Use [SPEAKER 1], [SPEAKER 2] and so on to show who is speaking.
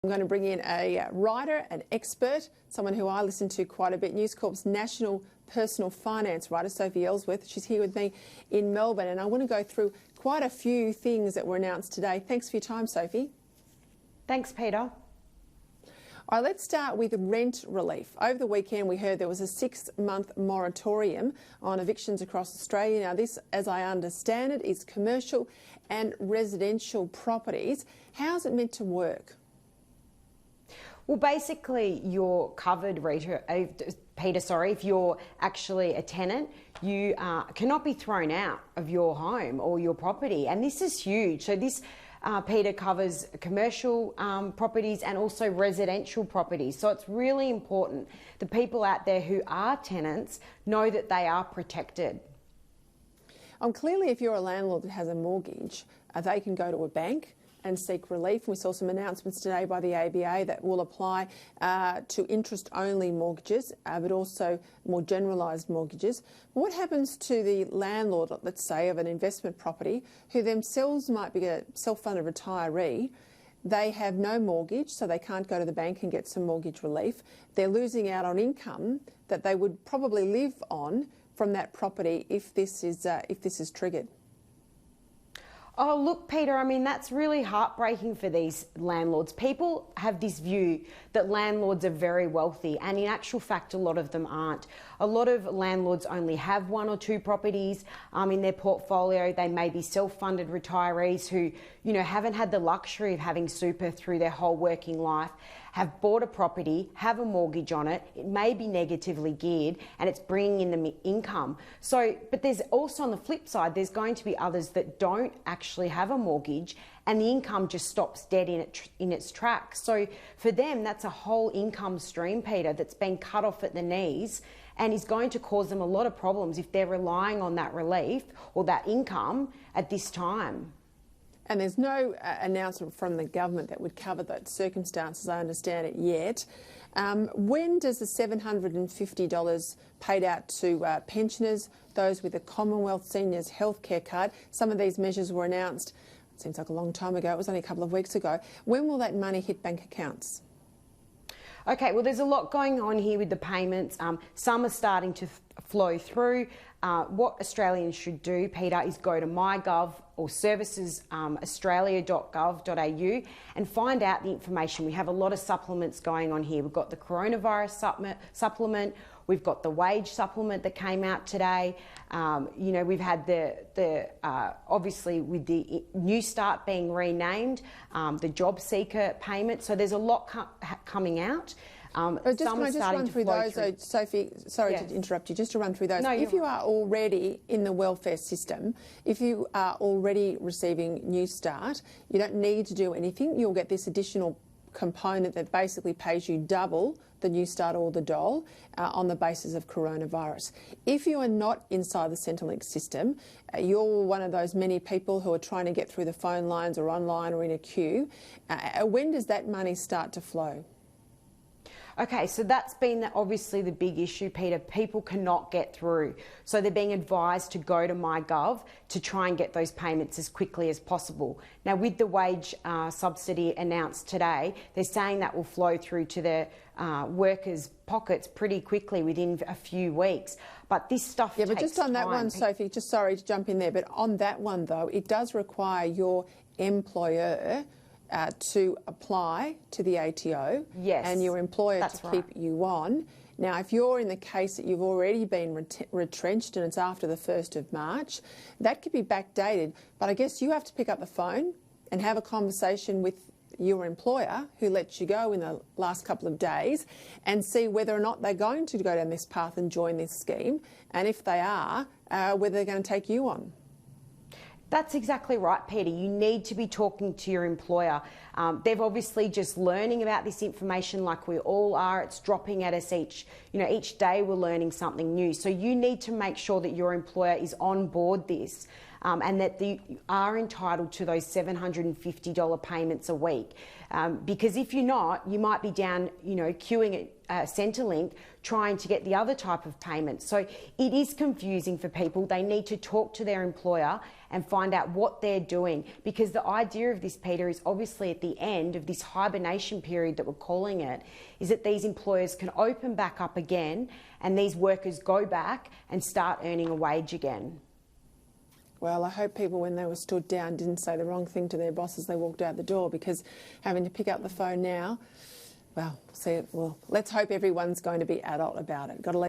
[SPEAKER 1] I'm going to bring in a writer, an expert, someone who I listen to quite a bit, News Corp's national personal finance writer, Sophie Elsworth. She's here with me in Melbourne, and I want to go through quite a few things that were announced today. Thanks for your time, Sophie.
[SPEAKER 2] Thanks, Peter.
[SPEAKER 1] All right, let's start with rent relief. Over the weekend, we heard there was a 6-month moratorium on evictions across Australia. Now, this, as I understand it, is commercial and residential properties. How's it meant to work?
[SPEAKER 2] Well, basically, you're covered, Peter, if you're actually a tenant, you cannot be thrown out of your home or your property. And this is huge. So this, Peter, covers commercial properties and also residential properties. So it's really important the people out there who are tenants know that they are protected.
[SPEAKER 1] Clearly, if you're a landlord that has a mortgage, they can go to a bank and seek relief. We saw some announcements today by the ABA that will apply to interest-only mortgages, but also more generalised mortgages. But what happens to the landlord, let's say, of an investment property, who themselves might be a self-funded retiree? They have no mortgage, so they can't go to the bank and get some mortgage relief. They're losing out on income that they would probably live on from that property if this is triggered.
[SPEAKER 2] Oh, look, Peter, I mean, that's really heartbreaking for these landlords. People have this view that landlords are very wealthy, and in actual fact, a lot of them aren't. A lot of landlords only have 1 or 2 properties in their portfolio. They may be self-funded retirees who, haven't had the luxury of having super through their whole working life, have bought a property, have a mortgage on it. It may be negatively geared and it's bringing in the income. But there's also, on the flip side, there's going to be others that don't actually have a mortgage and the income just stops dead in its tracks. So for them, that's a whole income stream, Peter, that's been cut off at the knees and is going to cause them a lot of problems if they're relying on that relief or that income at this time.
[SPEAKER 1] And there's no announcement from the government that would cover that circumstance, as I understand it, yet. When does the $750 paid out to pensioners, those with a Commonwealth Seniors Healthcare Card? Some of these measures were announced, it seems like a long time ago, it was only a couple of weeks ago. When will that money hit bank accounts?
[SPEAKER 2] Okay, well, there's a lot going on here with the payments. Some are starting to flow through. What Australians should do, Peter, is go to MyGov or servicesaustralia.gov.au and find out the information. We have a lot of supplements going on here. We've got the coronavirus supplement. We've got the wage supplement that came out today. We've had the obviously with the New Start being renamed, the job seeker payment. So there's a lot coming out.
[SPEAKER 1] Can I just run through those, Sophie? Sorry to interrupt you. Just to run through those. If you are already in the welfare system, if you are already receiving New Start, you don't need to do anything. You'll get this additional component that basically pays you double the New Start or the dole on the basis of coronavirus. If you are not inside the Centrelink system, you're one of those many people who are trying to get through the phone lines or online or in a queue. When does that money start to flow?
[SPEAKER 2] Okay, so that's been obviously the big issue, Peter. People cannot get through. So they're being advised to go to MyGov to try and get those payments as quickly as possible. Now, with the wage subsidy announced today, they're saying that will flow through to their workers' pockets pretty quickly within a few weeks. But this stuff takes
[SPEAKER 1] but just on that one, Sophie, just sorry to jump in there, but on that one, though, it does require your employer to apply to the ATO, and your employer to keep you on. Now, if you're in the case that you've already been retrenched and it's after the 1st of March, that could be backdated. But I guess you have to pick up the phone and have a conversation with your employer who lets you go in the last couple of days and see whether or not they're going to go down this path and join this scheme, and if they are, whether they're going to take you on.
[SPEAKER 2] That's exactly right, Peter. You need to be talking to your employer. They've obviously just learning about this information like we all are. It's dropping at us each day we're learning something new. So you need to make sure that your employer is on board this and that you are entitled to those $750 payments a week. Because if you're not, you might be down, queuing at Centrelink trying to get the other type of payment. So it is confusing for people. They need to talk to their employer and find out what they're doing, because the idea of this, Peter, is obviously at the end of this hibernation period that we're calling it, is that these employers can open back up again and these workers go back and start earning a wage again.
[SPEAKER 1] Well, I hope people, when they were stood down, didn't say the wrong thing to their boss as they walked out the door, because having to pick up the phone now, well, let's hope everyone's going to be adult about it. Got to let